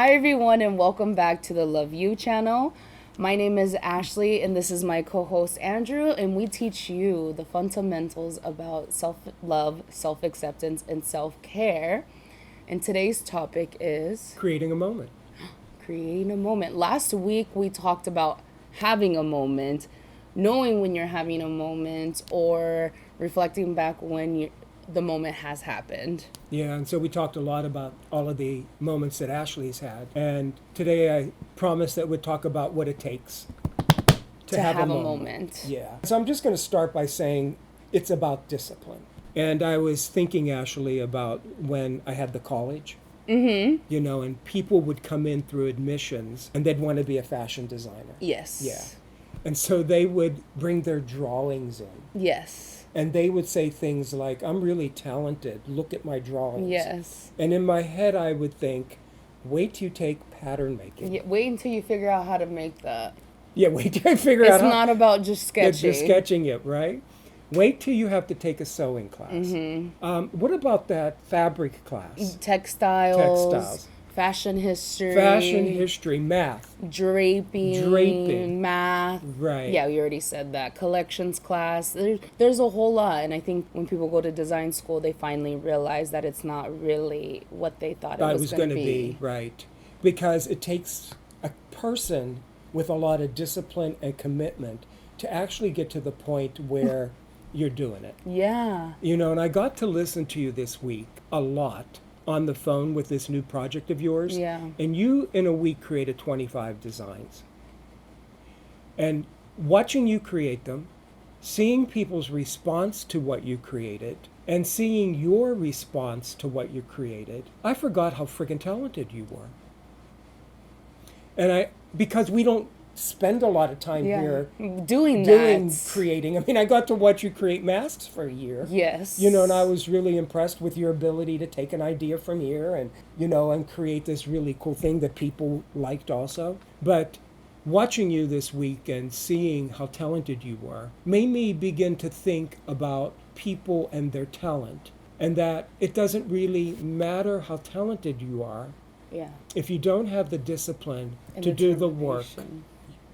Hi everyone and welcome back to the Love You channel. My name is Ashley and this is my co-host Andrew, and we teach you the fundamentals about self-love, self-acceptance, and self-care. And today's topic is creating a moment. creating a moment. Last week we talked about having a moment, knowing when you're having a moment, or reflecting back when the moment has happened. Yeah, and so we talked a lot about all of the moments that Ashley's had. And today I promised that we'd talk about what it takes To have a moment. Yeah. So I'm just going to start by saying it's about discipline. And I was thinking, Ashley, about when I had the college. And people would come in through admissions and they'd want to be a fashion designer. Yes. Yeah. And so they would bring their drawings in. Yes. And they would say things like, I'm really talented. Look at my drawings. Yes. And in my head, I would think, wait till you take pattern making. Yeah, wait until you figure out how to make that. Yeah, wait till you figure out It's not about just sketching. Just sketching it, right? Wait till you have to take a sewing class. What about that fabric class? Textiles. Fashion history. Math. Draping. Math. Right. Yeah, we already said that. Collections class. There's a whole lot. And I think when people go to design school, they finally realize that it's not really what they thought it was going to be. Right. Because it takes a person with a lot of discipline and commitment to actually get to the point where you're doing it. Yeah. And I got to listen to you this week a lot on the phone with this new project of yours. Yeah. And you, in a week, created 25 designs. And watching you create them, seeing people's response to what you created, and seeing your response to what you created, I forgot how freaking talented you were. And because we don't spend a lot of time here doing creating. I mean, I got to watch you create masks for a year. Yes. And I was really impressed with your ability to take an idea from here and, and create this really cool thing that people liked also. But watching you this week and seeing how talented you were made me begin to think about people and their talent, and that it doesn't really matter how talented you are. Yeah. If you don't have the discipline to do the work.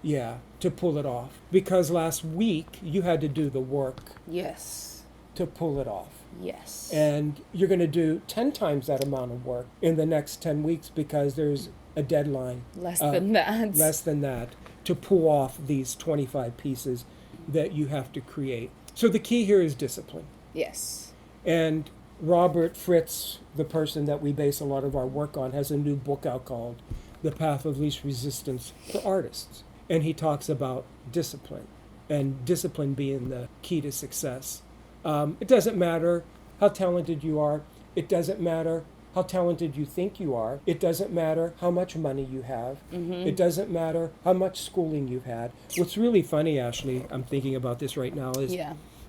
Yeah, to pull it off. Because last week you had to do the work. Yes. To pull it off. Yes. And you're going to do 10 times that amount of work in the next 10 weeks because there's a deadline. Less than that. To pull off these 25 pieces that you have to create. So the key here is discipline. Yes. And Robert Fritz, the person that we base a lot of our work on, has a new book out called The Path of Least Resistance for Artists. And he talks about discipline, and discipline being the key to success. It doesn't matter how talented you are. It doesn't matter how talented you think you are. It doesn't matter how much money you have. It doesn't matter how much schooling you've had. What's really funny, Ashley, I'm thinking about this right now, is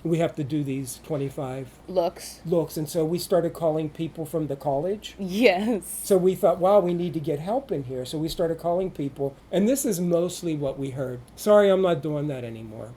we have to do these 25 looks. And so we started calling people from the college. Yes. So we thought, wow, we need to get help in here. So we started calling people. And this is mostly what we heard. Sorry, I'm not doing that anymore.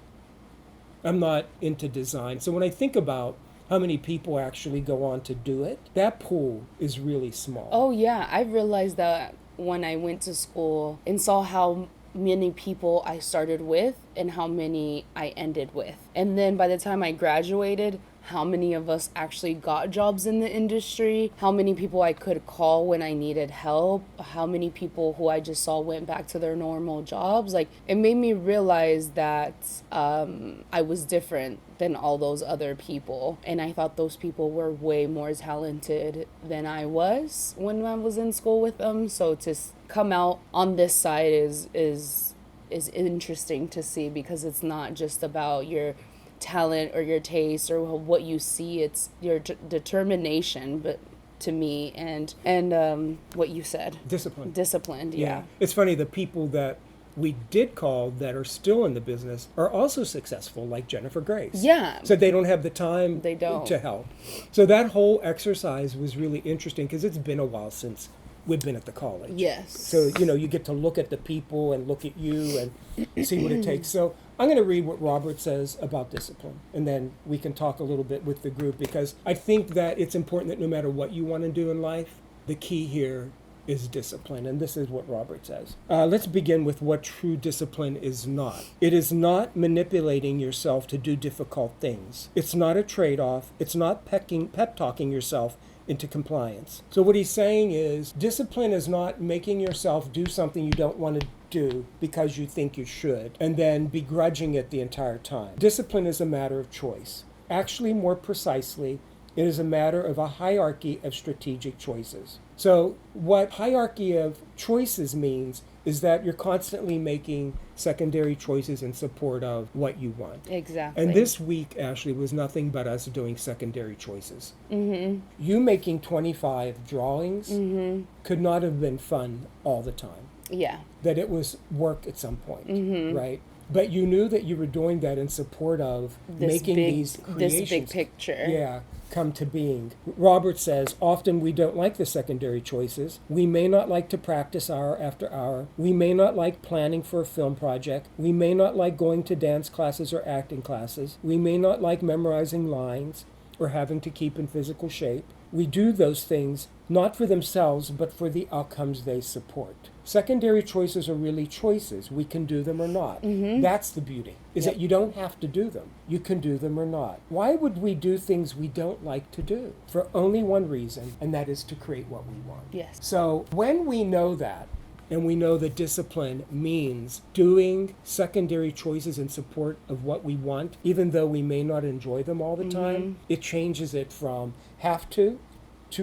I'm not into design. So when I think about how many people actually go on to do it, that pool is really small. Oh, yeah. I realized that when I went to school and saw how many people I started with and how many I ended with. And then by the time I graduated, how many of us actually got jobs in the industry, how many people I could call when I needed help, how many people who I just saw went back to their normal jobs. Like, it made me realize that I was different than all those other people. And I thought those people were way more talented than I was when I was in school with them. So to come out on this side is interesting to see, because it's not just about your talent or your taste or what you see. It's your determination, but to me, and what you said, disciplined. Yeah. It's funny, the people that we did call that are still in the business are also successful, like Jennifer Grace. Yeah. So they don't have the time They don't. to help. So that whole exercise was really interesting because it's been a while since we've been at the college. Yes. So, you get to look at the people and look at you and see what it takes. So I'm going to read what Robert says about discipline, and then we can talk a little bit with the group, because I think that it's important that no matter what you want to do in life, the key here is discipline, and this is what Robert says. Let's begin with what true discipline is not. It is not manipulating yourself to do difficult things. It's not a trade-off. It's not pep talking yourself into compliance. So what he's saying is discipline is not making yourself do something you don't want to do because you think you should and then begrudging it the entire time. Discipline is a matter of choice. Actually, more precisely, it is a matter of a hierarchy of strategic choices. So what hierarchy of choices means is that you're constantly making secondary choices in support of what you want. Exactly. And this week, Ashley, was nothing but us doing secondary choices. Mm-hmm. You making 25 drawings Mm-hmm. could not have been fun all the time. Yeah. That it was work at some point, Mm-hmm. right? But you knew that you were doing that in support of making these creations. This big picture. Yeah, come to being. Robert says, often we don't like the secondary choices. We may not like to practice hour after hour. We may not like planning for a film project. We may not like going to dance classes or acting classes. We may not like memorizing lines or having to keep in physical shape. We do those things not for themselves, but for the outcomes they support. Secondary choices are really choices. We can do them or not. Mm-hmm. That's the beauty, is that you don't have to do them. You can do them or not. Why would we do things we don't like to do? For only one reason, and that is to create what we want. Yes. So when we know that, and we know that discipline means doing secondary choices in support of what we want, even though we may not enjoy them all the time, it changes it from have to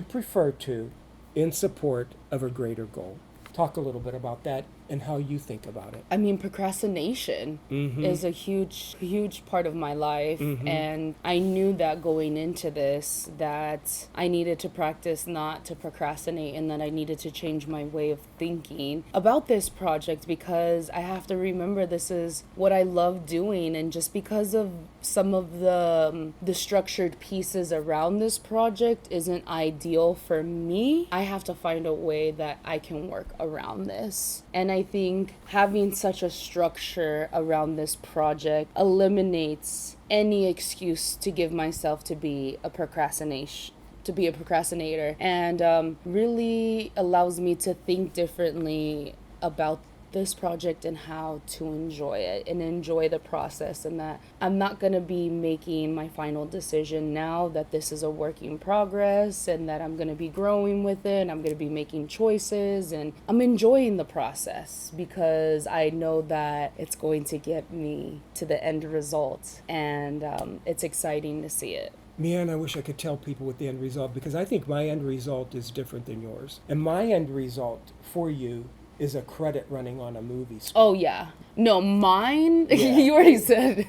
prefer to, in support of a greater goal. Talk a little bit about that and how you think about it. I mean, procrastination is a huge part of my life. And I knew that going into this, that I needed to practice not to procrastinate and that I needed to change my way of thinking about this project, because I have to remember this is what I love doing. And just because of some of the structured pieces around this project isn't ideal for me, I have to find a way that I can work around this. And I think having such a structure around this project eliminates any excuse to give myself to be a procrastinator, and really allows me to think differently about this project and how to enjoy it and enjoy the process, and that I'm not going to be making my final decision now, that this is a work in progress and that I'm going to be growing with it and I'm going to be making choices, and I'm enjoying the process because I know that it's going to get me to the end result, and it's exciting to see it. Man, I wish I could tell people what the end result, because I think my end result is different than yours. And my end result for you is a credit running on a movie screen. Oh, yeah. No, mine, Yeah. you already said.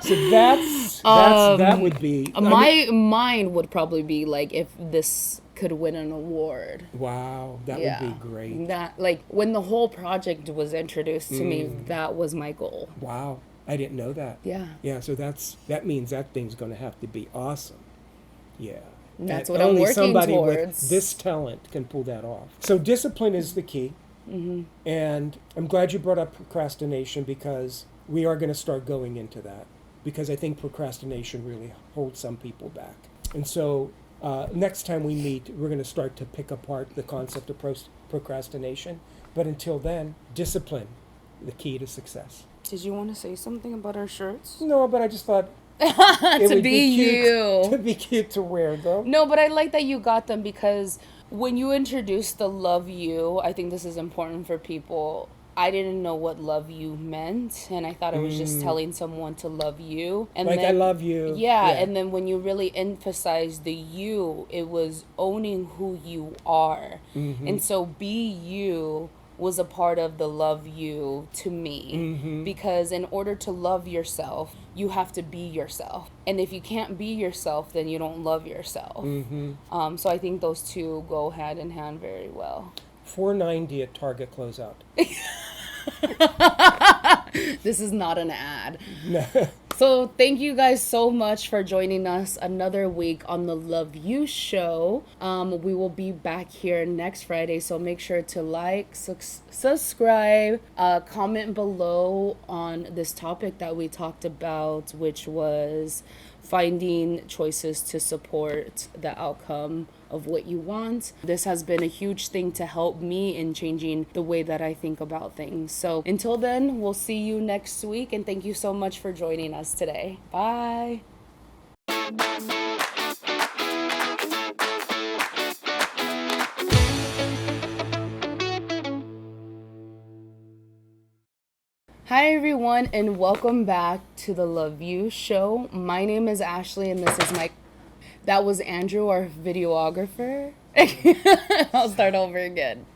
So that would be... Mine would probably be like if this could win an award. Wow, that would be great. That, like, when the whole project was introduced to me, that was my goal. Wow, I didn't know that. Yeah. Yeah, so that means that thing's going to have to be awesome. Yeah. That's And what I'm only working somebody towards. with this talent can pull that off. So discipline is the key. And I'm glad you brought up procrastination, because we are going to start going into that, because I think procrastination really holds some people back. And so next time we meet, we're going to start to pick apart the concept of procrastination. But until then, discipline, the key to success. Did you want to say something about our shirts? No, but I just thought it To would be cute you. to be cute to wear, though. No, but I like that you got them, because when you introduced the love you, I think this is important for people. I didn't know what love you meant, and I thought it was just telling someone to love you. And Like, then, I love you. Yeah, and then when you really emphasized the you, it was owning who you are. And so be you was a part of the love you to me, because in order to love yourself, you have to be yourself. And if you can't be yourself, then you don't love yourself. So I think those two go hand in hand very well. $4.90 at Target closeout. This is not an ad. No. So thank you guys so much for joining us another week on the Love You Show. We will be back here next Friday, so make sure to like, subscribe, comment below on this topic that we talked about, which was finding choices to support the outcome of what you want. This has been a huge thing to help me in changing the way that I think about things. So until then, we'll see you next week, and thank you so much for joining us today. Bye. Hi everyone, and welcome back to the Love You Show. My name is Ashley, and this is my... That was Andrew, our videographer. I'll start over again.